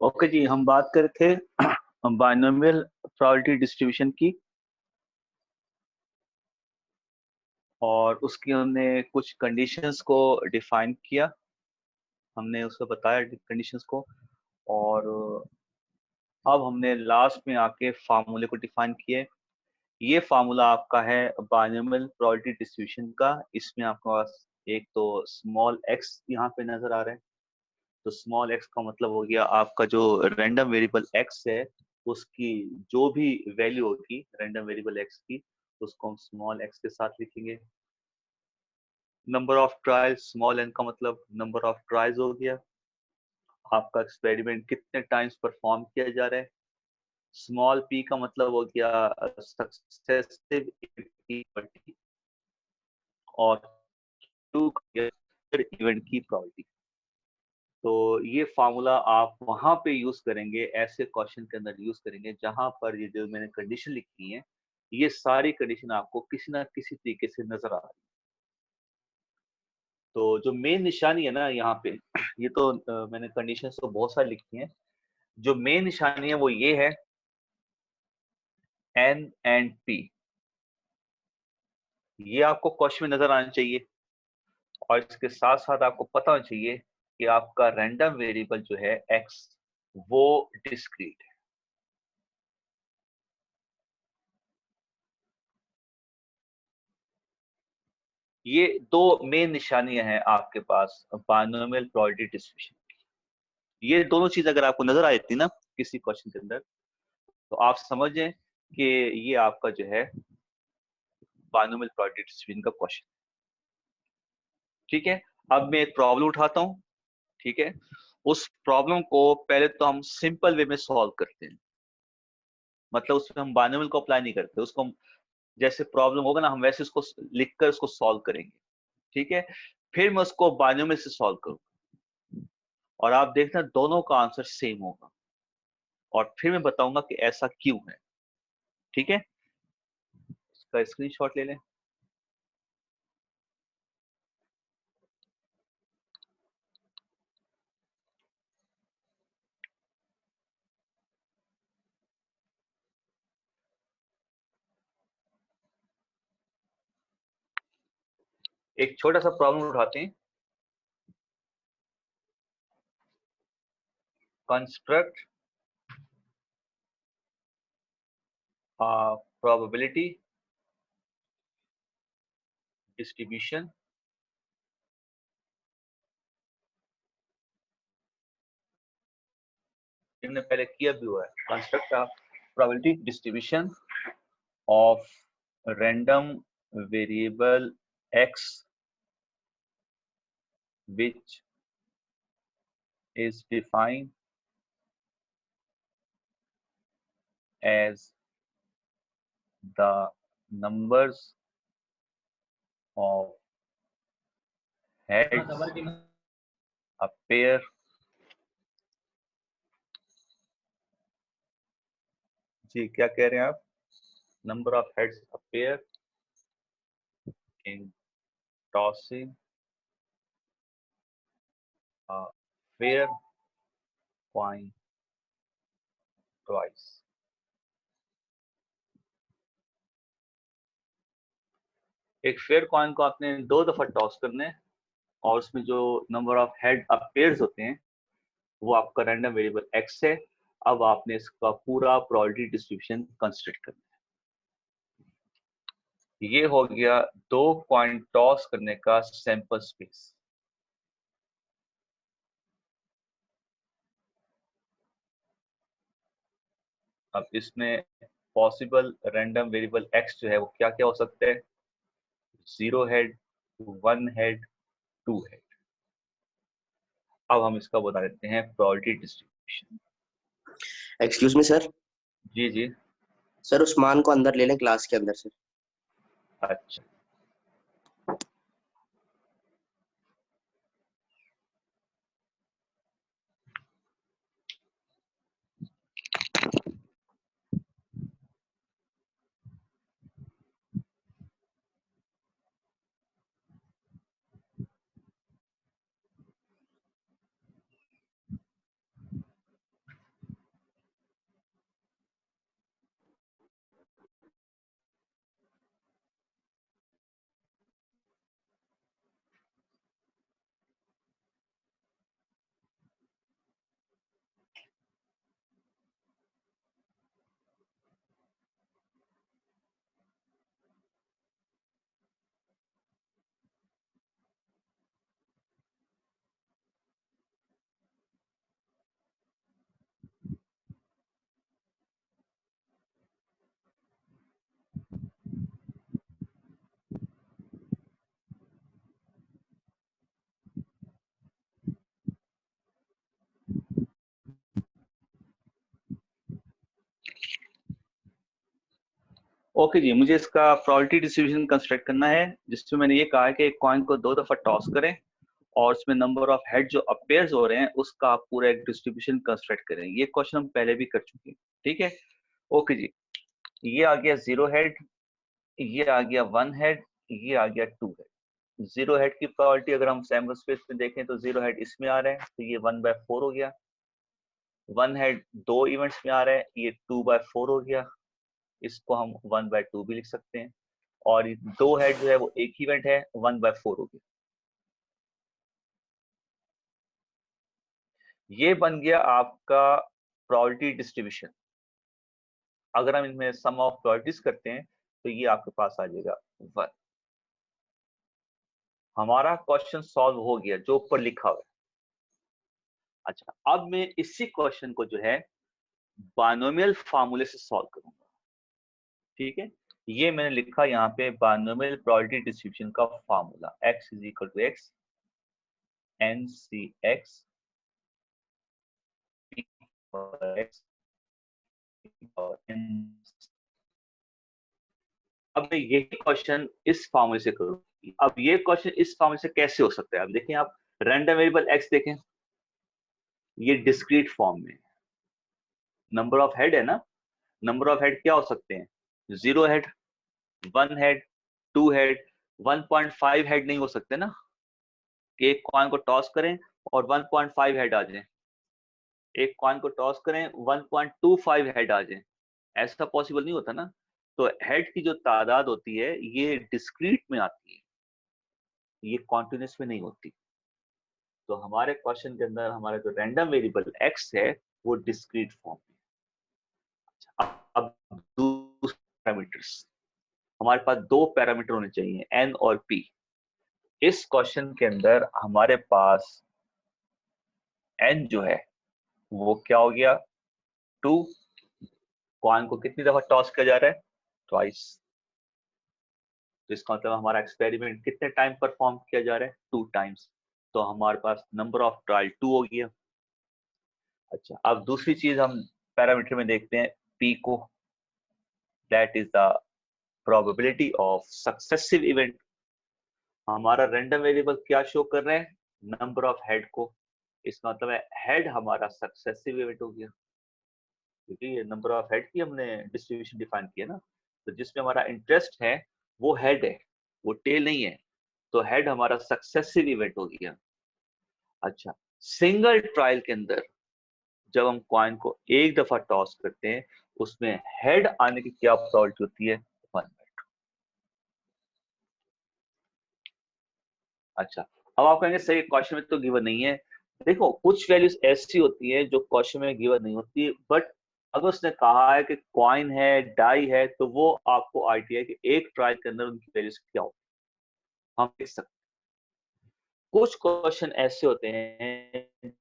Okay जी, हम बात कर रहे थे बाइनोमियल प्रोबेबिलिटी डिस्ट्रीब्यूशन की, और उसकी हमने कुछ कंडीशंस को डिफाइन किया। हमने उसको बताया कंडीशंस को, और अब हमने लास्ट में आके फार्मूले को डिफाइन किए। ये फार्मूला आपका है बाइनोमियल प्रोबेबिलिटी डिस्ट्रीब्यूशन का। इसमें आपके पास एक तो स्मॉल एक्स यहाँ पे नजर आ रहा है। तो स्मॉल एक्स का मतलब हो गया आपका जो रैंडम वेरिएबल एक्स है, उसकी जो भी वैल्यू होगी रैंडम वेरिएबल एक्स की, उसको हम स्मॉल एक्स के साथ लिखेंगे। Number of trial, small n का मतलब नंबर ऑफ ट्रायल्स हो गया, आपका एक्सपेरिमेंट कितने टाइम्स परफॉर्म किया जा रहा है। स्मॉल पी का मतलब हो गया सक्सेसिव इवेंट, और टू इवेंट की प्रोबेबिलिटी। तो ये फार्मूला आप वहां पे यूज करेंगे, ऐसे क्वेश्चन के अंदर यूज करेंगे जहां पर ये जो मैंने कंडीशन लिखी है, ये सारी कंडीशन आपको किसी ना किसी तरीके से नजर आ रही है। तो जो मेन निशानी है ना यहाँ पे, ये तो मैंने कंडीशन तो बहुत सारी लिखी हैं। जो मेन निशानी है वो ये है, एन एंड पी। ये आपको क्वेश्चन में नजर आना चाहिए, और इसके साथ साथ आपको पता होना चाहिए कि आपका रैंडम वेरिएबल जो है एक्स, वो डिस्क्रीट है। ये दो मेन निशानियां हैं आपके पास बाइनोमियल प्रोबेबिलिटी डिस्ट्रीब्यूशन की। ये दोनों चीज अगर आपको नजर आ जाती ना किसी क्वेश्चन के अंदर, तो आप समझें कि ये आपका जो है बाइनोमियल प्रोबेबिलिटी डिस्ट्रीब्यूशन का क्वेश्चन। ठीक है, अब मैं एक प्रॉब्लम उठाता हूं। ठीक है, उस प्रॉब्लम को पहले तो हम सिंपल वे में सॉल्व करते हैं, मतलब उसमें हम बाइनोमियल को अप्लाई नहीं करते, उसको हम जैसे प्रॉब्लम होगा ना, हम वैसे उसको लिखकर उसको सॉल्व करेंगे। ठीक है, फिर मैं उसको बाइनोमियल से सॉल्व करूंगा, और आप देखना दोनों का आंसर सेम होगा, और फिर मैं बताऊंगा कि ऐसा क्यों है। ठीक है, इसका स्क्रीनशॉट ले लें। एक छोटा सा प्रॉब्लम उठाते हैं। कंस्ट्रक्ट प्रोबेबिलिटी डिस्ट्रीब्यूशन हमने पहले किया भी हुआ है। Construct probability distribution of random variable x which is defined as the numbers of heads a pair जी क्या कह रहे हैं आप? Number of heads a pair in tossing a fair coin twice। एक फेयर कॉइन को आपने दो दफा टॉस करना है, और उसमें जो नंबर ऑफ हेड अपेयर्स होते हैं वो आपका रैंडम वेरिएबल x है। अब आपने इसका पूरा प्रोबेबिलिटी डिस्ट्रीब्यूशन कंसिडर करना है। ये हो गया दो कॉइन टॉस करने का सैंपल स्पेस। अब इसमें पॉसिबल रैंडम वेरिएबल x जो है वो क्या क्या हो सकता है? 0 हेड, 1 हेड, 2 हेड। अब हम इसका बता देते हैं probability distribution. Excuse me sir. जी जी। सर उस्मान को अंदर ले लें क्लास के अंदर से। अच्छा, ओके जी, मुझे इसका प्रोबेबिलिटी डिस्ट्रीब्यूशन कंस्ट्रक्ट करना है, जिसमें मैंने ये कहा है कि एक कॉइन को 2 दफा टॉस करें और उसमें नंबर ऑफ हेड जो अपेयर्स हो रहे हैं उसका आप पूरा एक डिस्ट्रीब्यूशन कंस्ट्रक्ट करें। ये क्वेश्चन हम पहले भी कर चुके हैं, ठीक है। ओके जी, ये आ गया 0 हेड, ये आ गया 1 हेड, ये आ गया 2 हेड। 0 हेड की प्रोबेबिलिटी अगर हम सैम्पल स्पेस में देखें तो 0 हेड इसमें आ रहा है, तो ये 1/4 हो गया। 1 हेड 2 इवेंट्स में आ रहा है, ये 2/4 हो गया, इसको हम 1/2 भी लिख सकते हैं। और 2 हेड जो है वो एक इवेंट है, 1/4 हो गया। ये बन गया आपका प्रोबेबिलिटी डिस्ट्रीब्यूशन। अगर हम इनमें सम ऑफ प्रोबेबिलिटीज करते हैं तो ये आपके पास आ जाएगा 1। हमारा क्वेश्चन सॉल्व हो गया जो ऊपर लिखा हुआ है। अच्छा, अब मैं इसी क्वेश्चन को जो है बायनोमियल फार्मूले से सॉल्व करूंगा, ठीक है। ये मैंने लिखा यहाँ पे बायनोमियल प्रोबेबिलिटी डिस्ट्रीब्यूशन का फार्मूला, x is equal to x NCX P और x और n। अब मैं यही क्वेश्चन इस फॉर्मूले से करूँ। अब ये क्वेश्चन इस फॉर्मूले से कैसे हो सकता है? अब देखें, आप रैंडम वेरिएबल x देखें, ये डिस्क्रीट फॉर्म में नंबर ऑफ हेड है ना। नंबर ऑफ हेड क्या हो सकते हैं? 0 हेड, 1 हेड, 2 हेड, 1.5 हेड नहीं हो सकते ना, कि एक कॉइन को टॉस करें और 1.5 हेड आ जाए, एक कॉइन को टॉस करें 1.25 हेड आ जाए, ऐसा पॉसिबल नहीं होता ना। तो हेड की जो तादाद होती है ये डिस्क्रीट में आती है, ये कॉन्टिन्यूस में नहीं होती। तो हमारे क्वेश्चन के अंदर हमारा जो रैंडम वेरिएबल x है वो डिस्क्रीट फॉर्म में। अब दूसरे पैरामीटर्स, हमारे पास 2 पैरामीटर होने चाहिए n और p। इस क्वेश्चन के अंदर हमारे पास n जो है वो क्या हो गया? 2। कॉइन को कितनी दफा टॉस किया जा रहा है? ट्वाइस। तो इसका मतलब हमारा एक्सपेरिमेंट कितने टाइम परफॉर्म किया जा रहा है? 2 टाइम्स। तो हमारे पास नंबर ऑफ ट्रायल 2 हो गया। अच्छा, अब दूसरी चीज हम पैरामीटर में देखते हैं p को, that is the probability of successive event. हमारा रैंडम वेरिएबल क्या शो कर रहे हैं? नंबर ऑफ हेड को। इसका मतलब है हेड हमारा सक्सेसिव इवेंट हो गया, क्योंकि ये नंबर ऑफ हेड की हमने डिस्ट्रीब्यूशन डिफाइन किया ना। तो जिसमें हमारा इंटरेस्ट है वो हेड है, वो टेल नहीं है। तो हेड हमारा सक्सेसिव इवेंट हो गया। अच्छा, सिंगल ट्रायल के अंदर जब हम कॉइन को एक दफा टॉस करते हैं उसमें हेड आने की क्या प्रोबेबिलिटी होती है? 1/2। अच्छा, अब आप कहेंगे सही क्वेश्चन में तो गिवन नहीं है। देखो, कुछ वैल्यूज ऐसी होती है जो क्वेश्चन में गिवन नहीं होती, बट अगर उसने कहा है कि कॉइन है, डाई है, तो वो आपको आइडिया है कि एक ट्रायल के अंदर उनकी वैल्यूज क्या होती है, हम देख सकते हैं। कुछ क्वेश्चन ऐसे होते हैं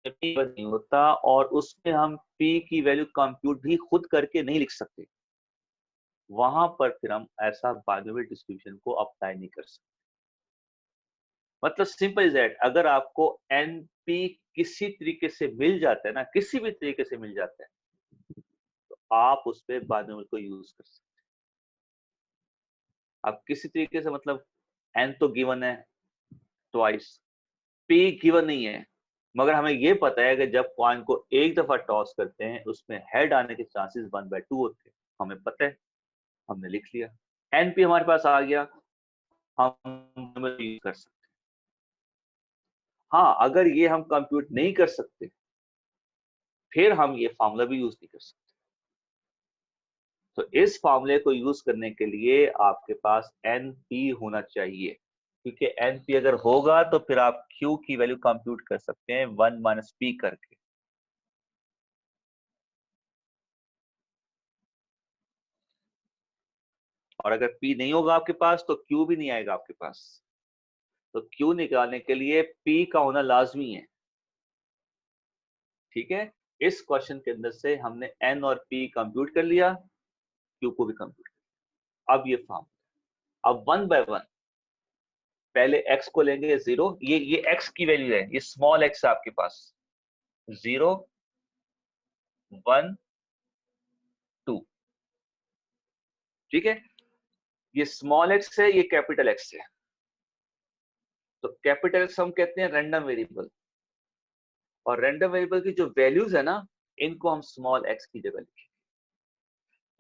पी नहीं होता और उसमें हम पी की वैल्यू कंप्यूट भी खुद करके नहीं लिख सकते, वहां पर फिर हम ऐसा बाइनोमियल डिस्ट्रीब्यूशन को अप्लाई नहीं कर सकते। मतलब सिंपल इज दैट, अगर आपको एनपी किसी तरीके से मिल जाता है ना, किसी भी तरीके से मिल जाता है, तो आप उस पर बाइनोमियल को यूज कर सकते हैं। आप किसी तरीके से, मतलब एन तो गिवन है ट्वाइस, पी गिवन नहीं है, मगर हमें ये पता है कि जब कॉइन को एक दफा टॉस करते हैं उसमें हेड आने के चांसेस 1/2 होते हैं, हमें पता है, हमने लिख लिया, एनपी हमारे पास आ गया, हम यूज कर सकते हैं। हाँ, अगर ये हम कंप्यूट नहीं कर सकते फिर हम ये फार्मूला भी यूज नहीं कर सकते। तो इस फार्मूले को यूज करने के लिए आपके पास एनपी होना चाहिए, क्योंकि एनपी अगर होगा तो फिर आप क्यू की वैल्यू कंप्यूट कर सकते हैं 1 माइनस पी करके। और अगर P नहीं होगा आपके पास तो Q भी नहीं आएगा आपके पास। तो Q निकालने के लिए P का होना लाजमी है, ठीक है। इस क्वेश्चन के अंदर से हमने N और P कंप्यूट कर लिया, Q को भी कंप्यूट कर लिया। अब ये फॉर्म, अब 1 बाय 1 पहले x को लेंगे 0, ये x की वैल्यू है, ये स्मॉल x है आपके पास, 0 1 2। ठीक है, ये स्मॉल एक्स है, ये कैपिटल एक्स है। तो कैपिटल एक्स हम कहते हैं रैंडम वेरिएबल, और रैंडम वेरिएबल की जो वैल्यूज है ना, इनको हम स्मॉल एक्स की जगह लिखें।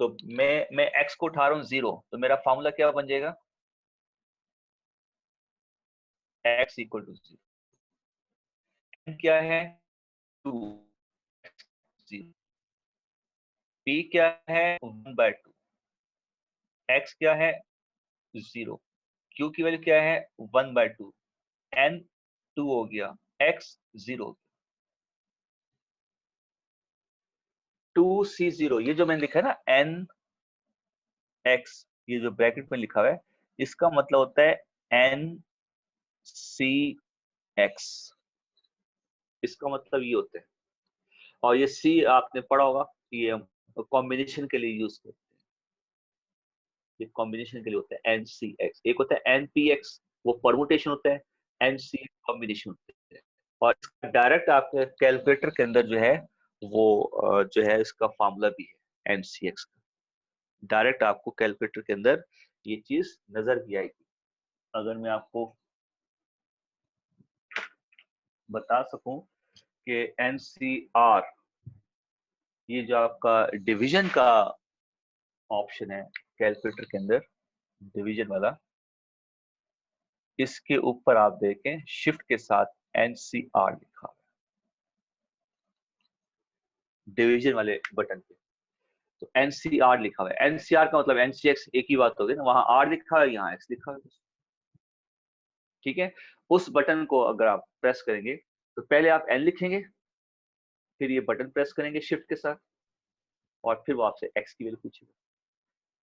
तो मैं एक्स को उठा रहा हूँ 0, तो मेरा फॉर्मूला क्या बन जाएगा, x इक्वल टू 0। क्या है 2, p क्या है 1/2, x क्या है 0, q की वैल्यू क्या है 1/2, n 2 हो गया, x 0 हो गया। 2c0, ये जो मैंने लिखा है ना n x, ये जो ब्रैकेट में लिखा हुआ है, इसका मतलब होता है n c x, इसका मतलब ये होता है। और ये c आपने पढ़ा होगा, ये हम कॉम्बिनेशन के लिए यूज करते हैं, ये कॉम्बिनेशन के लिए होता है NCX। एक होता है NPX, वो परमुटेशन होता है, NC कॉम्बिनेशन होता है। और डायरेक्ट आपके कैलकुलेटर के अंदर जो है वो जो है इसका फॉर्मूला भी है NCX का, डायरेक्ट आपको कैलकुलेटर के अंदर ये चीज नजर भी आएगी। अगर मैं आपको बता सकूं कि NCR, ये जो आपका डिवीजन का ऑप्शन है कैलकुलेटर के अंदर, डिवीजन वाला, इसके ऊपर आप देखें शिफ्ट के साथ NCR लिखा है डिवीजन वाले बटन पे। तो NCR लिखा हुआ है, NCR का मतलब NCX एक ही बात होगी ना, वहां R लिखा है, यहाँ X लिखा है। ठीक है, उस बटन को अगर आप प्रेस करेंगे तो पहले आप N लिखेंगे, फिर ये बटन प्रेस करेंगे शिफ्ट के साथ, और फिर वो आपसे X की वैल्यू पूछेगा।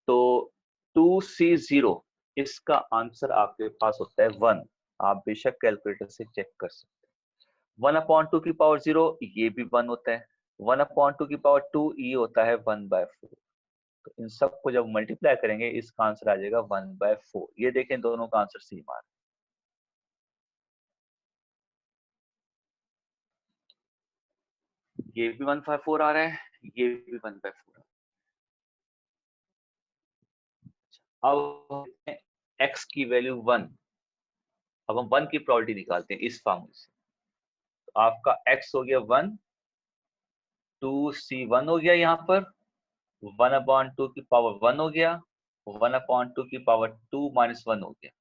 तो 2C0, इसका आंसर आपके पास होता है 1। आप बेशक कैलकुलेटर से चेक कर सकते हैं। 1/2 की पावर 0, ये भी 1 होता है। 1/2 की पावर 2, ये होता है 1/4। तो इन सबको जब मल्टीप्लाई करेंगे इसका आंसर आ जाएगा 1/4। ये देखें दोनों का आंसर सेम आ रहा है। ये भी 1/4 आ रहा है, ये भी 1/4 आ रहा है। अब x की वैल्यू 1, अब हम 1 की प्रोबेबिलिटी निकालते हैं इस फॉर्मूले से। तो आपका x हो गया 1, 2c1 हो गया, यहाँ पर 1/2 की पावर 1 हो गया, 1/2 की पावर 2 माइनस 1 हो गया।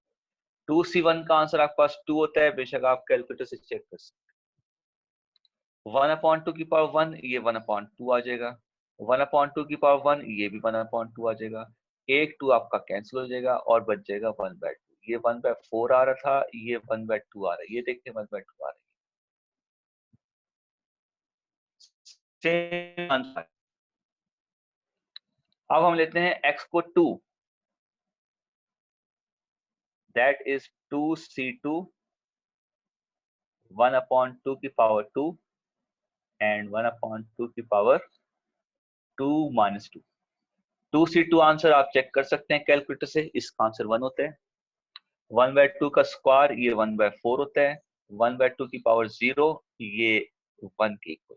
2c1 का आंसर आपके पास 2 होता है, बेशक आप कैलकुलेटर से चेक कर सकते हैं। 1/2 की पावर 1, ये 1/2 आ जाएगा। 1/2 की पावर 1, ये भी 1/2 आ जाएगा। एक 2 आपका कैंसिल हो जाएगा और बच जाएगा 1/2। ये 1/4 आ रहा था, ये 1/2 आ रहा है, ये देखते हैं 1/2 आ रहा है। Same answer. अब हम लेते हैं x को 2, दैट इज 2c2, 1/2 की पावर 2 एंड 1/2 की पावर 2 माइनस 2। 2c2 आंसर आप चेक कर सकते हैं कैलकुलेटर से, इसका आंसर 1 होता है। 1/2 का स्क्वायर, ये 1/4 होता है। 1/2 की पावर 0, ये 1 के इक्वल,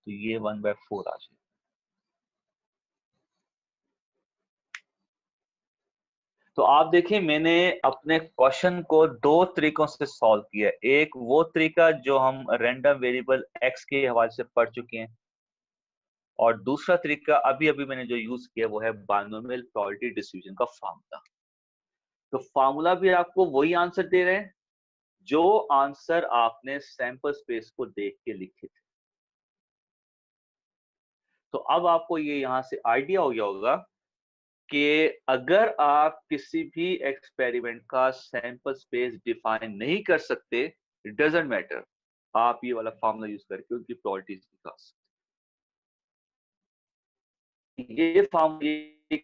तो ये 1/4 आ जाए। तो आप देखिए मैंने अपने क्वेश्चन को दो तरीकों से सॉल्व किया। एक वो तरीका जो हम रैंडम वेरिएबल x के हवाले से पढ़ चुके हैं, और दूसरा तरीका अभी अभी मैंने जो यूज किया वो है बायनोमियल प्रोबेबिलिटी डिस्ट्रीब्यूशन का फार्मूला। तो फार्मूला भी आपको वही आंसर दे रहे हैं जो आंसर आपने सैंपल स्पेस को देख के लिखे थे। तो अब आपको ये यहां से आइडिया हो गया होगा कि अगर आप किसी भी एक्सपेरिमेंट का सैंपल स्पेस डिफाइन नहीं कर सकते, इट डजंट मैटर, आप ये वाला फॉर्मूला यूज करके उनकी प्रोबेबिलिटीज निकाल सकते। ये फॉर्मूला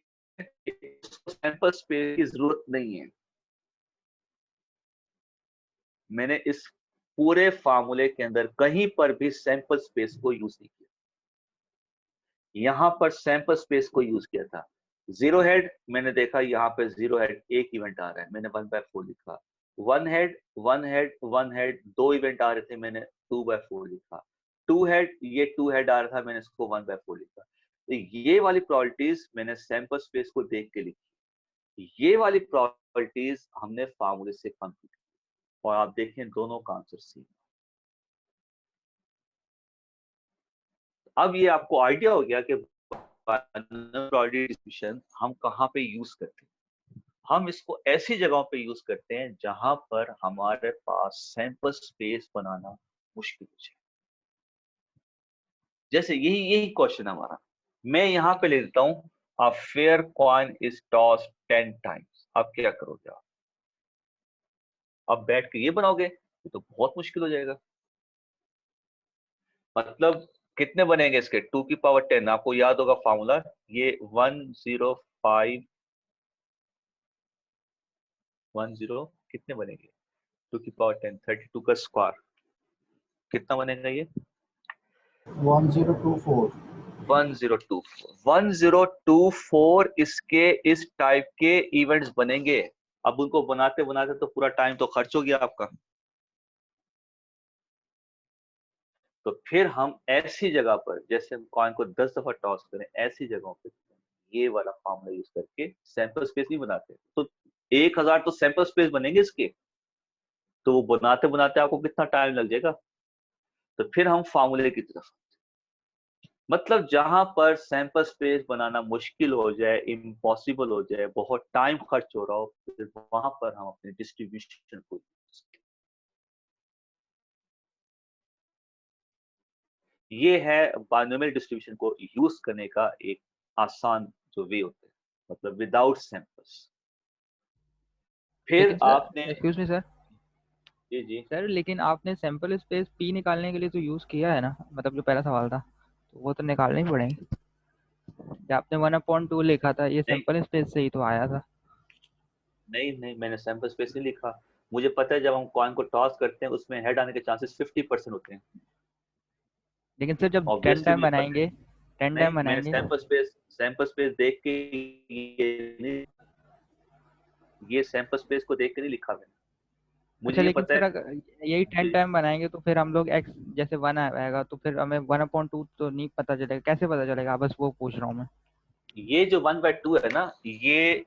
सैंपल स्पेस की जरूरत नहीं है। मैंने इस पूरे फार्मूले के अंदर कहीं पर भी सैंपल स्पेस को यूज नहीं किया। यहां पर सैंपल स्पेस को यूज किया था। जीरो हेड मैंने देखा, यहाँ पे जीरो हेड एक इवेंट आ रहा है, मैंने 1/4 लिखा। 1 हेड 1 हेड 1 हेड 2 इवेंट आ रहे थे, मैंने 2/4 लिखा। 2 हेड, ये 2 हेड आ रहा था, मैंने इसको 1/4 लिखा। तो ये वाली प्रॉपर्टीज मैंने सैंपल स्पेस को देख के लिखी, ये वाली प्रॉपर्टीज हमने फार्मूले से कंप्यूट की, और आप देखें दोनों का आंसर सेम। अब ये आपको आइडिया हो गया कि डिस्ट्रीब्यूशन हम कहाँ पे यूज करते हैं। हम इसको ऐसी जगहों पे यूज करते हैं जहां पर हमारे पास सैंपल स्पेस बनाना मुश्किल हो जाए। जैसे यही यही क्वेश्चन हमारा, मैं यहाँ पे ले लेता हूँ, a fair coin is tossed 10 times. अब क्या करोगे आप? अब बैठ के ये बनाओगे, ये तो बहुत मुश्किल हो जाएगा। मतलब कितने बनेंगे इसके? 2 की पावर 10, आपको याद होगा फॉर्मूला, ये 105 कितने बनेंगे? 2 की पावर 10, 32 का स्क्वायर कितना बनेगा ये? 1024। 1024 इसके इस टाइप के इवेंट्स बनेंगे। अब उनको बनाते बनाते तो पूरा टाइम तो खर्च हो गया आपका। तो फिर हम ऐसी जगह पर, जैसे हम कॉइन को 10 दफा टॉस करें, ऐसी जगहों पे ये वाला फॉर्मूला यूज करके सैंपल स्पेस नहीं बनाते। तो 1000 तो सैंपल स्पेस बनेंगे इसके, तो वो बनाते बनाते आपको कितना टाइम लग जाएगा। तो फिर हम फॉर्मूले की तरफ, मतलब जहां पर सैंपल स्पेस बनाना मुश्किल हो जाए, इम्पॉसिबल हो जाए, बहुत टाइम खर्च हो रहा हो, फिर वहां पर हम अपने डिस्ट्रीब्यूशन को, ये है बायनोमियल डिस्ट्रीब्यूशन को यूज करने का एक आसान जो वे होता है, मतलब विदाउट सैंपल्स। फिर लेकिन सर, आपने, एक्सक्यूज मी सर, जी जी सर लेकिन आपने सैंपल स्पेस पी निकालने के लिए तो यूज़ किया है ना, मतलब जो पहला सवाल था तो वो तो निकालने ही पड़ेंगे। या आपने 1/2 लिखा था, ये नहीं सैंपल स्पेस से ही तो आया था। नहीं नहीं, मैंने सैंपल स्पेस नहीं लिखा। मुझे पता है जब हम कॉइन को टॉस करते हैं उसमें हेड आने के चांसेस 50% होते हैं। लेकिन सर जब 10 ऑब्वियसली टाइम मुझे पता है। बनाएंगे, 10 नहीं, टाइम मैंने बनाएंगे। सैंपल स्पेस देख के ये सैंपल स्पेस को देख के नहीं लिखा मैंने। मुझे अच्छा, ये लेकिन पता सर है। अगर यही 10 जी, टाइम बनाएंगे तो फिर हम लोग एक्स जैसे 1 आएगा तो फिर हमें 1/2 तो नहीं पता चलेगा, कैसे पता चलेगा? बस वो पूछ रहा हूँ मैं। ये जो 1/2 है ना, ये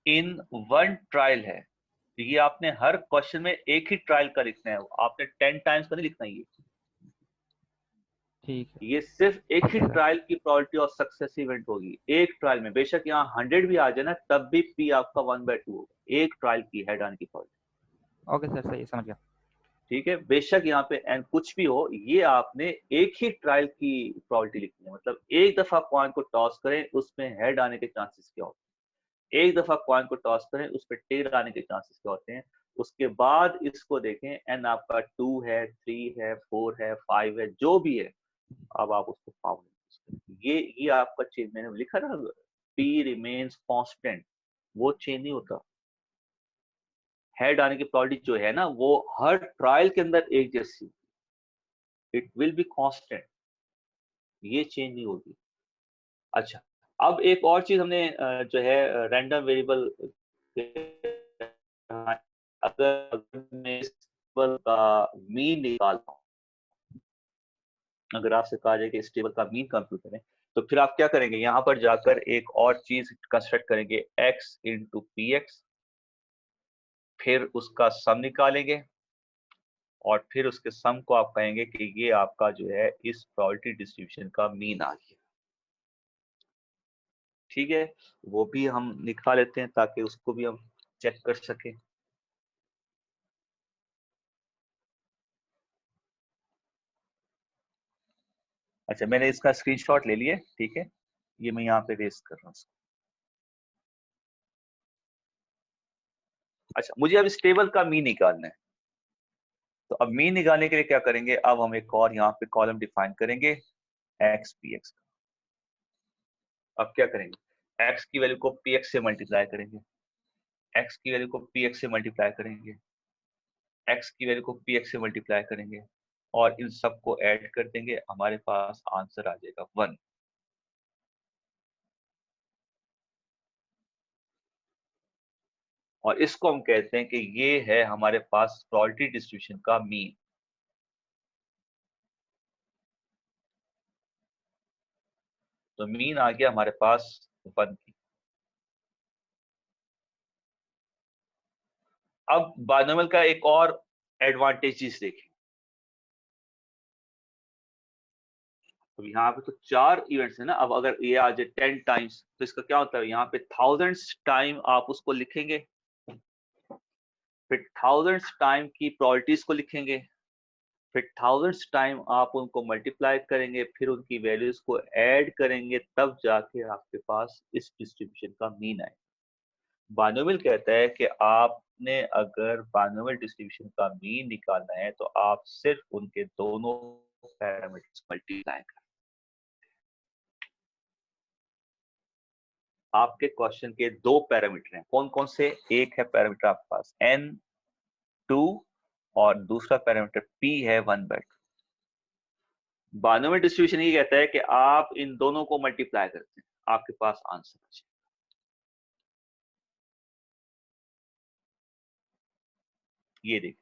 इन वन ट्रायल है। ये आपने हर क्वेश्चन में एक ही ट्रायल का लिखना है, आपने 10 टाइम्स का नहीं लिखना। ठीक है, ये सिर्फ एक ठीक ही है सर। ट्रायल की प्रोबेबिलिटी ऑफ सक्सेस इवेंट होगी, एक ट्रायल में। बेशक यहाँ 100 भी आ जाए ना, तब भी पी आपका 1/2 होगा, एक ट्रायल की हेड आने की प्रोबेबिलिटी। ओके सर, सही समझ गया। ठीक है, बेशक यहाँ पे एंड कुछ भी हो, ये आपने एक ही ट्रायल की प्रोबेबिलिटी लिखनी है। मतलब एक दफा कॉइन को टॉस करें, उसमें हेड आने के चांसेस क्या होते हैं, एक दफा कॉइन को टॉस करें, उस पर टेल आने के चांसेस क्या होते हैं। उसके बाद इसको देखें, एन आपका 2 है, 3 है, 4 है, 5 है, जो भी है, अब आप उसको फाउंड, ये आपका चेंज मैंने लिखा ना, पी रिमेन्स कांस्टेंट, वो चेंज नहीं होता। हेड आने की प्रोबेबिलिटी जो है ना, वो हर ट्रायल के अंदर एक जैसी, इट विल बी कांस्टेंट, ये चेंज नहीं होगी। अच्छा, अब एक और चीज हमने जो है रैंडम वेरिएबल, अगर मैं इस टेबल का मीन निकालता हूँ, अगर आपसे कहा जाए कि इस टेबल का मीन कंप्यूट करें, तो फिर आप क्या करेंगे? यहां पर जाकर एक और चीज कंस्ट्रक्ट करेंगे, x इंटू पी एक्स, फिर उसका सम निकालेंगे, और फिर उसके सम को आप कहेंगे कि ये आपका जो है इस प्रोबेबिलिटी डिस्ट्रीब्यूशन का मीन आ गया। ठीक है, वो भी हम निकाल लेते हैं ताकि उसको भी हम चेक कर सकें। अच्छा, मैंने इसका स्क्रीनशॉट ले लिया, ठीक है, ये मैं यहाँ पे रेस्ट कर रहा हूँ। अच्छा, मुझे अब इस टेबल का मीन निकालना है। तो अब मीन निकालने के लिए क्या करेंगे? अब हम एक और यहाँ पे कॉलम डिफाइन करेंगे, एक्स पी एक्स। अब क्या करेंगे? एक्स की वैल्यू को पी एक्स से मल्टीप्लाई करेंगे, एक्स की वैल्यू को पी एक्स से मल्टीप्लाई करेंगे, एक्स की वैल्यू को पी एक्स से मल्टीप्लाई करेंगे, और इन सबको ऐड कर देंगे, हमारे पास आंसर आ जाएगा 1। और इसको हम कहते हैं कि ये है हमारे पास प्रोबेबिलिटी डिस्ट्रीब्यूशन का मीन। तो मीन आ गया हमारे पास 1 की। अब बायनोमियल का एक और एडवांटेजेस देखें। तो यहाँ पे तो 4 इवेंट्स है ना। अब अगर ये आ जाए 10 टाइम्स तो इसका क्या होता है, यहाँ पे थाउजेंड्स टाइम आप उसको लिखेंगे, फिर थाउजेंड्स टाइम की प्रोबेबिलिटीज को लिखेंगे, फिर थाउजेंड्स टाइम आप उनको मल्टीप्लाई करेंगे, फिर उनकी वैल्यूज को ऐड करेंगे, तब जाके आपके पास इस डिस्ट्रीब्यूशन का मीन आए। बायनोमियल कहता है कि आपने अगर बायनोमियल डिस्ट्रीब्यूशन का मीन निकालना है तो आप सिर्फ उनके दोनों पैरामीटर्स मल्टीप्लाई करें। आपके क्वेश्चन के 2 पैरामीटर हैं, कौन कौन से? एक है पैरामीटर आपके पास n2 और दूसरा पैरामीटर p है 1/2। बायनोमियल डिस्ट्रीब्यूशन ये कहता है कि आप इन दोनों को मल्टीप्लाई करते हैं, आपके पास आंसर है। ये देखिए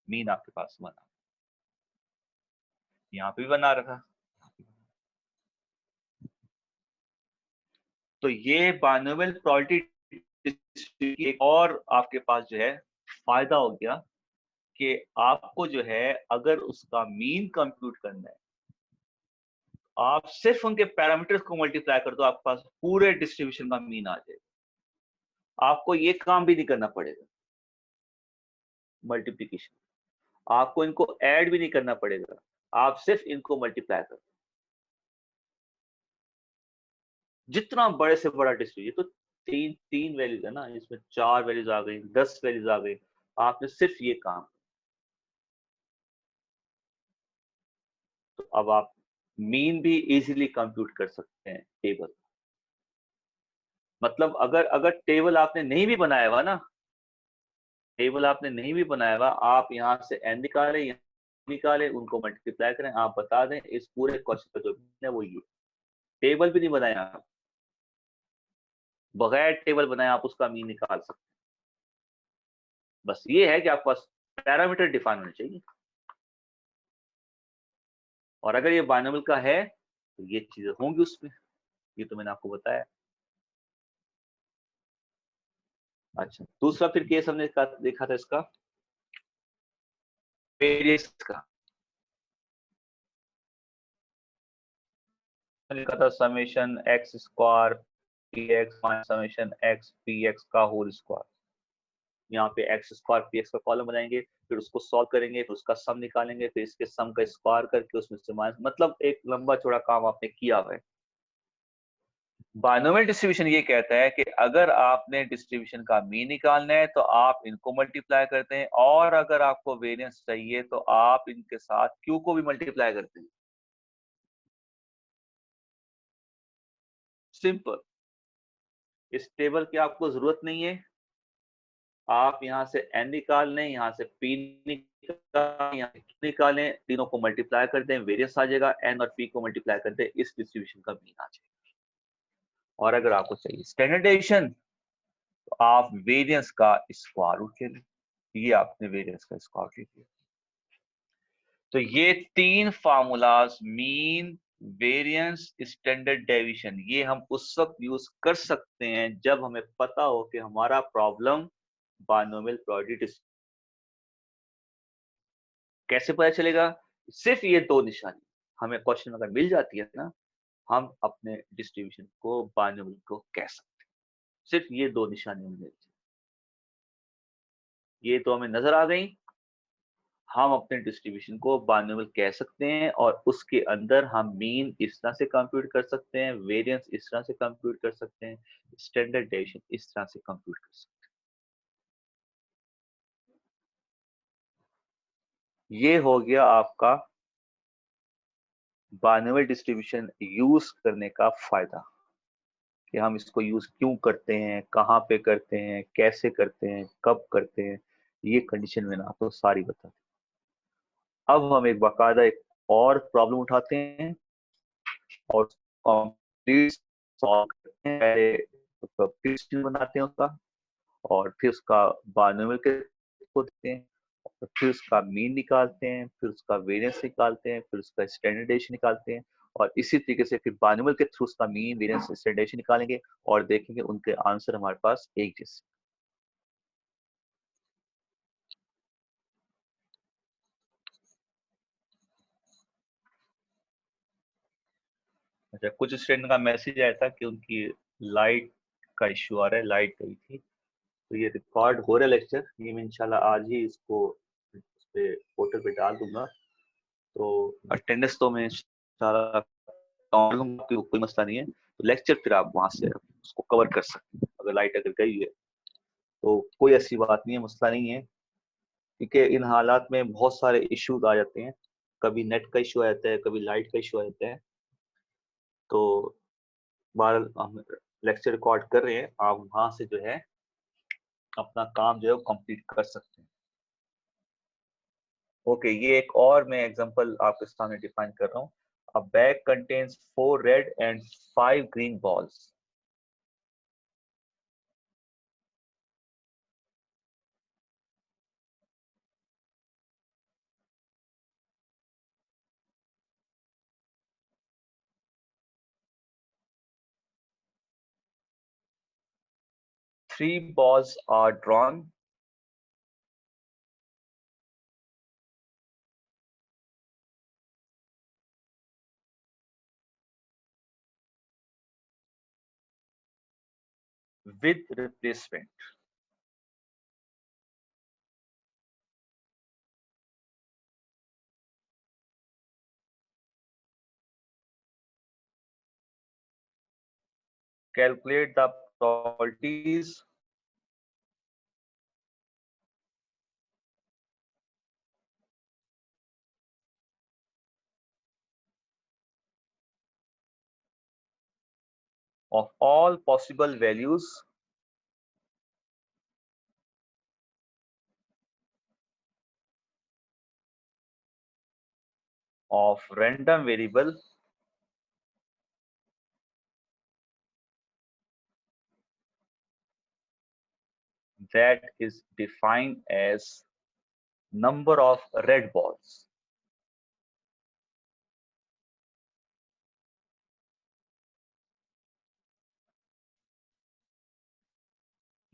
मीन आपके पास बना, यहाँ पे भी बना रखा। तो ये बायनोमियल प्रोबेबिलिटी एक और आपके पास जो है फायदा हो गया कि आपको जो है अगर उसका मीन कंप्यूट करना है, आप सिर्फ उनके पैरामीटर्स को मल्टीप्लाई कर दो, आपके पास पूरे डिस्ट्रीब्यूशन का मीन आ जाएगा। आपको ये काम भी नहीं करना पड़ेगा मल्टीप्लिकेशन, आपको इनको ऐड भी नहीं करना पड़ेगा, आप सिर्फ इनको मल्टीप्लाई कर दो। जितना बड़े से बड़ा डिस्ट्रीब्यूशन, तो तीन वैल्यूज है ना, इसमें 4 वैल्यूज आ गई, 10 वैल्यूज आ गई, आपने सिर्फ ये काम। तो अब आप मीन भी इजीली कंप्यूट कर सकते हैं टेबल। मतलब अगर टेबल आपने नहीं भी बनाया हुआ ना, टेबल आपने नहीं भी बनाया हुआ, आप यहाँ से n निकाले, उनको मल्टीप्लाई करें, आप बता दें इस पूरे क्वेश्चन का जो है वो ये। टेबल भी नहीं बनाया आप, बगैर टेबल बनाए आप उसका मीन निकाल सकते हैं। बस ये है कि आपके पास पैरामीटर डिफाइन होने चाहिए, और अगर ये बायनोमियल का है तो ये चीजें होंगी उसमें। ये तो मैंने आपको बताया। अच्छा, दूसरा फिर केस हमने देखा था इसका वेरियंस का। लिखा था summation x square P x summation x P x का होल स्क्वायर। यहाँ पे एक्स स्क्वायर पी एक्स का कॉलम बनाएंगे, फिर उसको सॉल्व करेंगे, फिर उसका सम निकालेंगे, फिर इसके सम का स्क्वायर करके उसमें से माइनस, मतलब एक लंबा चौड़ा काम आपने किया हुआ है। बायनोमियल डिस्ट्रीब्यूशन ये कहता है कि अगर आपने डिस्ट्रीब्यूशन का मीन निकालना है तो आप इनको मल्टीप्लाई करते हैं, और अगर आपको वेरिएंस चाहिए तो आप इनके साथ क्यू को भी मल्टीप्लाई करते हैं। सिंपल। इस टेबल की आपको जरूरत नहीं है, आप यहाँ से n निकाल लें, यहाँ से p निकालें, तीनों को मल्टीप्लाई कर दें, वेरियंस आ जाएगा, n और p को मल्टीप्लाई कर दें, इस डिस्ट्रीब्यूशन का मीन आ जाएगा। और अगर आपको चाहिए स्टैंडर्ड डेविएशन तो आप वेरियंस का स्क्वायर रूट ले लें। ये आपने वेरियंस का स्क्वायर ले लिया। तो ये 3 formulas mean, variance, standard deviation, ये हम उस वक्त यूज कर सकते हैं जब हमें पता हो कि हमारा प्रॉब्लम बायनोमियल प्रोबेबिलिटी। कैसे पता चलेगा? सिर्फ ये 2 निशानी हमें क्वेश्चन अगर मिल जाती है ना, हम अपने डिस्ट्रीब्यूशन को बायनोमियल को कह सकते हैं। सिर्फ ये 2 निशानी मिल जाए, ये तो हमें नजर आ गई, हम अपने डिस्ट्रीब्यूशन को बायनोमियल कह सकते हैं, और उसके अंदर हम मीन इस तरह से कंप्यूट कर सकते हैं, वेरिएंस इस तरह से कंप्यूट कर सकते हैं, स्टैंडर्ड डेविएशन इस तरह से कंप्यूट कर सकते हैं। ये हो गया आपका बायनोमियल डिस्ट्रीब्यूशन यूज करने का फायदा, कि हम इसको यूज क्यों करते हैं, कहाँ पे करते हैं, कैसे करते हैं, कब करते हैं, ये कंडीशन मैंने आपको सारी बता दी। अब हम एक बाकायदा एक और प्रॉब्लम उठाते हैं और कंप्लीट सॉल्व करते हैं। पहले कंप्लीट बनाते हैं उसका, और फिर उसका बायनोमियल को देखते हैं, और फिर उसका मीन निकालते हैं, फिर उसका वेरिएंस निकालते हैं, फिर उसका स्टैंडर्ड डेविएशन निकालते हैं, और इसी तरीके से फिर बाइनोमियल के थ्रू उसका मीन वेरिएंस स्टैंडर्ड डेविएशन निकालेंगे और देखेंगे उनके आंसर हमारे पास एक जैसे। अच्छा, कुछ स्टूडेंट का मैसेज आया था कि उनकी लाइट का इश्यू आ रहा है, लाइट गई थी, तो ये रिकॉर्ड हो रहा है लेक्चर, ये मैं इंशाल्लाह आज ही इसको उस पे पोर्टल पे डाल दूंगा। तो अटेंडेंस तो मैं इंशाल्लाह कर लूंगा, कोई मसला नहीं है। तो लेक्चर फिर आप वहां से उसको कवर कर सकते हैं। अगर लाइट अगर गई है तो कोई ऐसी बात नहीं है, मसला नहीं है, क्योंकि इन हालात में बहुत सारे इश्यूज आ जाते हैं। कभी नेट का इशू आ जाता है, कभी लाइट का इशू आ जाता है। तो बहरहाल हम लेक्चर रिकॉर्ड कर रहे हैं, आप वहां से जो है अपना काम जो है वो कंप्लीट कर सकते हैं। ओके, ये एक और मैं एग्जांपल आपके सामने डिफाइन कर रहा हूँ। अ bag contains 4 red and 5 green balls. Three balls are drawn with replacement. Calculate the probabilities of all possible values of random variable that is defined as number of red balls.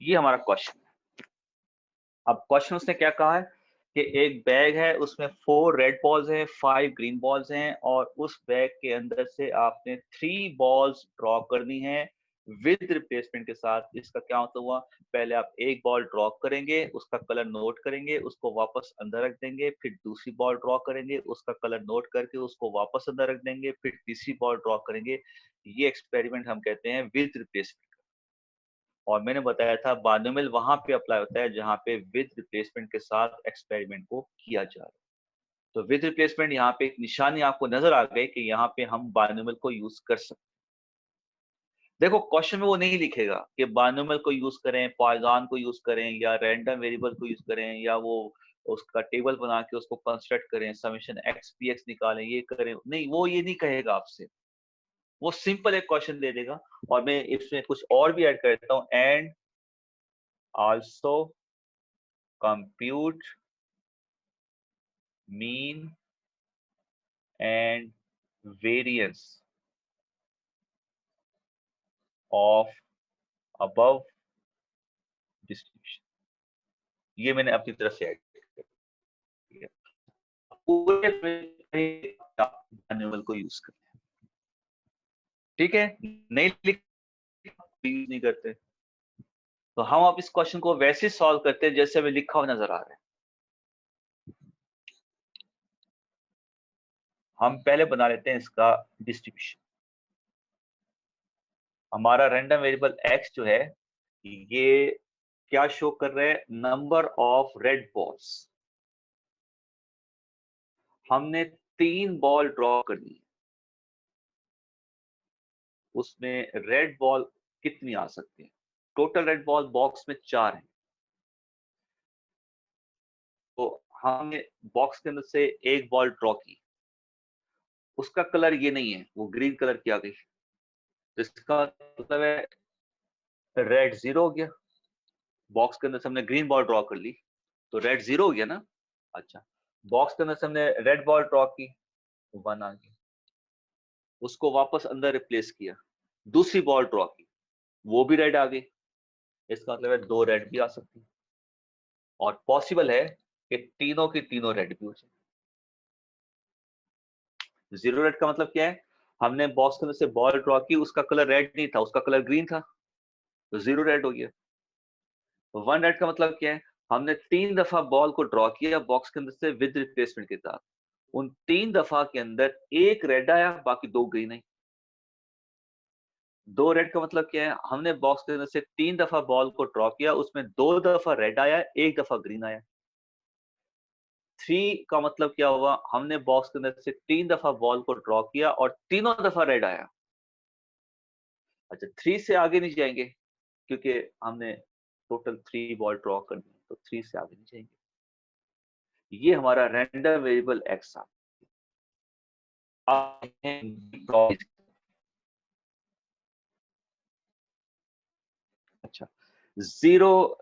ये हमारा question है। अब question उसने क्या कहा है कि एक बैग है, उसमें 4 रेड बॉल्स हैं, 5 ग्रीन बॉल्स हैं, और उस बैग के अंदर से आपने 3 बॉल्स ड्रॉ करनी है विद रिप्लेसमेंट के साथ। इसका क्या मतलब हुआ, पहले आप एक बॉल ड्रॉ करेंगे, उसका कलर नोट करेंगे, उसको वापस अंदर रख देंगे, फिर दूसरी बॉल ड्रॉ करेंगे, उसका कलर नोट करके उसको वापस अंदर रख देंगे, फिर तीसरी बॉल ड्रॉ करेंगे। ये एक्सपेरिमेंट हम कहते हैं विद रिप्लेसमेंट। और मैंने बताया था बाइनोमियल वहां पे अप्लाई होता है जहां पे विद रिप्लेसमेंट के साथ एक्सपेरिमेंट को किया जा रहा है। तो विद रिप्लेसमेंट यहाँ पे एक निशानी आपको नजर आ गई कि यहाँ पे हम बाइनोमियल को यूज कर सकते हैं। देखो क्वेश्चन में वो नहीं लिखेगा कि बाइनोमियल को यूज करें, पॉइजन को यूज करें, या रैंडम वेरिएबल को यूज करें, या वो उसका टेबल बना के उसको कंस्ट्रक्ट करें, समेशन एक्स पी एक्स निकालें, ये करें, नहीं, वो ये नहीं कहेगा आपसे। वो सिंपल एक क्वेश्चन दे देगा। और मैं इसमें कुछ और भी ऐड कर देता हूँ, and also compute mean and variance of above distribution। ये मैंने अपनी तरफ से ऐड किया। पूरे मैनुअल को यूज करते हैं, ठीक है, नहीं यूज नहीं करते। तो हम अब इस क्वेश्चन को वैसे सॉल्व करते हैं जैसे हमें लिखा हुआ नजर आ रहा है। हम पहले बना लेते हैं इसका डिस्ट्रीब्यूशन। हमारा रैंडम वेरिएबल x जो है ये क्या शो कर रहा है, नंबर ऑफ रेड बॉल्स। हमने 3 बॉल ड्रॉ करनी है, उसमें रेड बॉल कितनी आ सकती है। टोटल रेड बॉल बॉक्स में 4 है। तो हमने बॉक्स के अंदर से एक बॉल ड्रॉ की, उसका कलर ये नहीं है, वो ग्रीन कलर की आ गई, जिसका मतलब है रेड 0 हो गया। बॉक्स के अंदर से हमने ग्रीन बॉल ड्रॉ कर ली तो रेड 0 हो गया ना। अच्छा, बॉक्स के अंदर से हमने रेड बॉल ड्रॉ की, 1 आ गया। उसको वापस अंदर रिप्लेस किया, दूसरी बॉल ड्रॉ की, वो भी रेड आ गई। इसका मतलब है 2 रेड भी आ सकती है और पॉसिबल है कि तीनों की तीनों रेड भी हो जाए। 0 रेड का मतलब क्या है? हमने बॉक्स के अंदर से बॉल ड्रॉ की, उसका कलर रेड नहीं था, उसका कलर ग्रीन था, तो 0 रेड हो गया। 1 रेड का मतलब क्या है? हमने 3 दफा बॉल को ड्रॉ किया बॉक्स के अंदर से विद रिप्लेसमेंट के साथ, उन 3 दफा के अंदर 1 रेड आया, बाकी 2 ग्रीन आई। 2 रेड का मतलब क्या है? हमने बॉक्स के अंदर से 3 दफा बॉल को ड्रॉ किया, उसमें 2 दफा रेड आया, 1 दफा ग्रीन आया। 3 का मतलब क्या हुआ? हमने बॉक्स के अंदर से 3 दफा बॉल को ड्रॉ किया और तीनों दफा रेड आया। अच्छा, 3 से आगे नहीं जाएंगे क्योंकि हमने टोटल 3 बॉल ड्रॉ कर दी, तो 3 से आगे नहीं जाएंगे। ये हमारा रैंडम वेरिएबल एक्स था। अच्छा, 0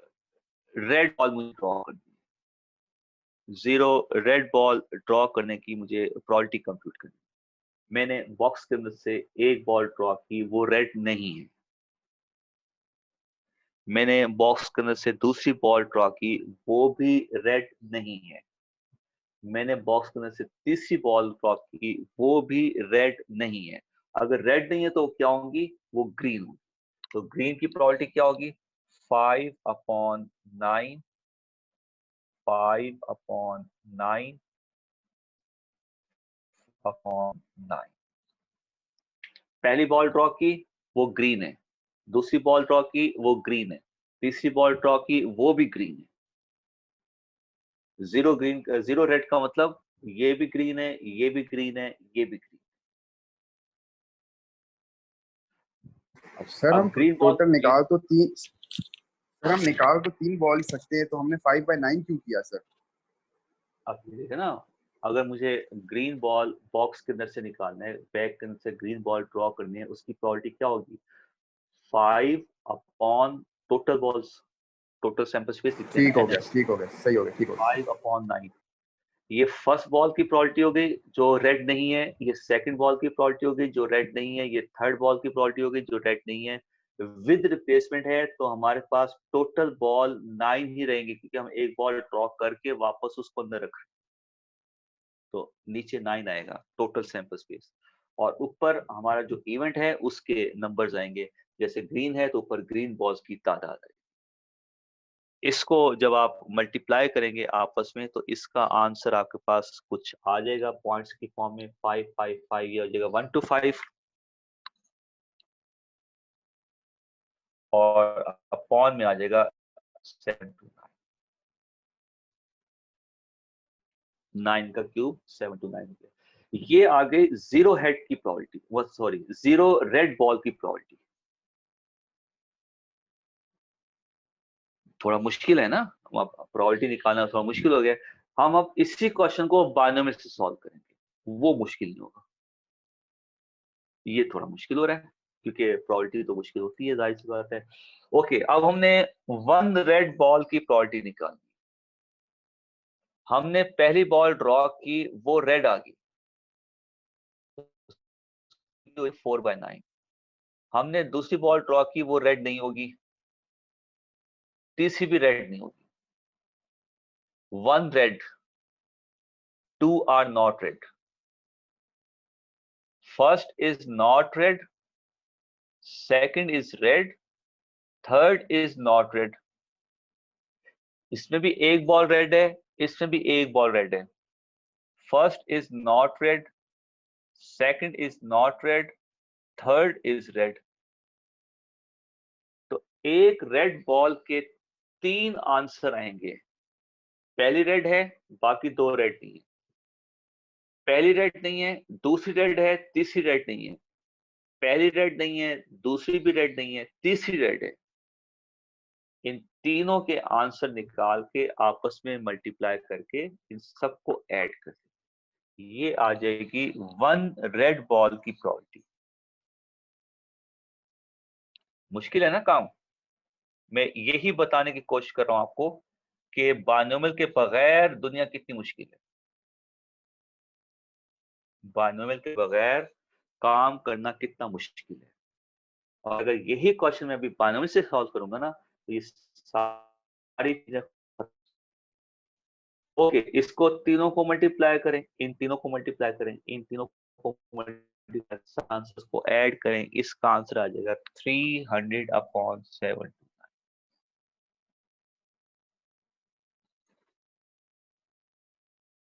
रेड बॉल मुझे ड्रॉ करनी है। 0 रेड बॉल ड्रॉ करने की मुझे प्रोबेबिलिटी कंप्यूट करनी है। मैंने बॉक्स के अंदर से एक बॉल ड्रॉ की, वो रेड नहीं है। मैंने बॉक्स के अंदर से दूसरी बॉल ड्रॉ की, वो भी रेड नहीं है। मैंने बॉक्स के अंदर से तीसरी बॉल ड्रॉ की, वो भी रेड नहीं है। अगर रेड नहीं है तो क्या होंगी? वो ग्रीन होंगी। तो ग्रीन की प्रोबेबिलिटी क्या होगी? 5/9, 5/9 अपॉन 9। पहली बॉल ड्रॉ की, वो ग्रीन है। दूसरी बॉल ड्रॉ की, वो ग्रीन है। तीसरी बॉल ड्रॉ की, वो भी ग्रीन है। 0 ग्रीन, 0 रेड का मतलब ये भी ग्रीन है, ये भी ग्रीन है, ये भी ग्रीन। सर हम अब ग्रीन बॉल टोटल निकाल तो तीन, सर हम निकाल तो 3 बॉल ही सकते हैं, तो हमने 5/9 क्यों किया सर? अब ये देखे ना, अगर मुझे ग्रीन बॉल बॉक्स के अंदर से निकालना है, बैक के अंदर से ग्रीन बॉल ड्रॉ करनी है, उसकी प्रोबेबिलिटी क्या होगी? 5 upon total balls, total sample space लिखते हैं ठीक हो ना, गया, NS। ठीक हो गया, सही हो गया, ठीक हो गया। 5/9। ये फर्स्ट बॉल की प्रोबेबिलिटी हो गई जो रेड नहीं है, ये सेकंड बॉल की प्रोबेबिलिटी हो गई जो रेड नहीं है, ये थर्ड बॉल की प्रोबेबिलिटी हो गई जो रेड नहीं है। विद रिप्लेसमेंट है तो हमारे पास टोटल बॉल 9 ही रहेंगे, क्योंकि हम एक बॉल ड्रॉ करके वापस उसको अंदर रख रहे हैं। तो नीचे 9 आएगा टोटल सैंपल स्पेस, और ऊपर हमारा जो इवेंट है उसके नंबर्स आएंगे। जैसे ग्रीन है तो ऊपर ग्रीन बॉल्स की तादाद आएगी। इसको जब आप मल्टीप्लाई करेंगे आपस में, तो इसका आंसर आपके पास कुछ आ जाएगा पॉइंट्स की फॉर्म में। 5 5 5 ये हो जाएगा 1 to 5, और अपॉन में आ जाएगा 7 to 9। 9 का क्यूब 7 to 9 हो गया। ये आ गई 0 हेड की प्रोबेबिलिटी, वो सॉरी 0 रेड बॉल की प्रोबेबिलिटी। थोड़ा मुश्किल है ना, प्रोबेबिलिटी निकालना थोड़ा मुश्किल हो गया। हम अब इसी क्वेश्चन को बायनोमियल से सॉल्व करेंगे, वो मुश्किल नहीं होगा। ये थोड़ा मुश्किल हो रहा है क्योंकि प्रोबेबिलिटी तो मुश्किल होती है, जाहिर सी बात है। ओके, अब हमने 1 रेड बॉल की प्रोबेबिलिटी निकाली। हमने पहली बॉल ड्रॉ की, वो रेड आ गई, 4/9। हमने दूसरी बॉल ड्रॉ की, वो रेड नहीं होगी, तीसरी भी रेड नहीं होगी। 1 red, 2 are not red. First is not red, second is red, third is not red. इसमें भी एक बॉल रेड है, इसमें भी एक बॉल रेड है। First is not red, second is not red, third is red. तो एक रेड बॉल के 3 आंसर आएंगे। पहली रेड है, बाकी 2 रेड नहीं है। पहली रेड नहीं है, दूसरी रेड है, तीसरी रेड नहीं है। पहली रेड नहीं है, दूसरी भी रेड नहीं है, तीसरी रेड है। इन तीनों के आंसर निकाल के आपस में मल्टीप्लाई करके इन सबको ऐड कर, ये आ जाएगी 1 रेड बॉल की प्रोबेबिलिटी। मुश्किल है ना काम? मैं यही बताने की कोशिश कर रहा हूं आपको कि बायनोमियल के बगैर दुनिया कितनी मुश्किल है। बायनोमियल के बगैर काम करना कितना मुश्किल है। और अगर यही क्वेश्चन मैं अभी बायनोमियल से सॉल्व करूंगा ना तो ये सारी चीजें ओके, इसको तीनों को मल्टीप्लाई करें, इन तीनों को मल्टीप्लाई करें, इन तीनों को मल्टीप्लाई आंसर को ऐड करें, इसका आंसर आ जाएगा 300/70।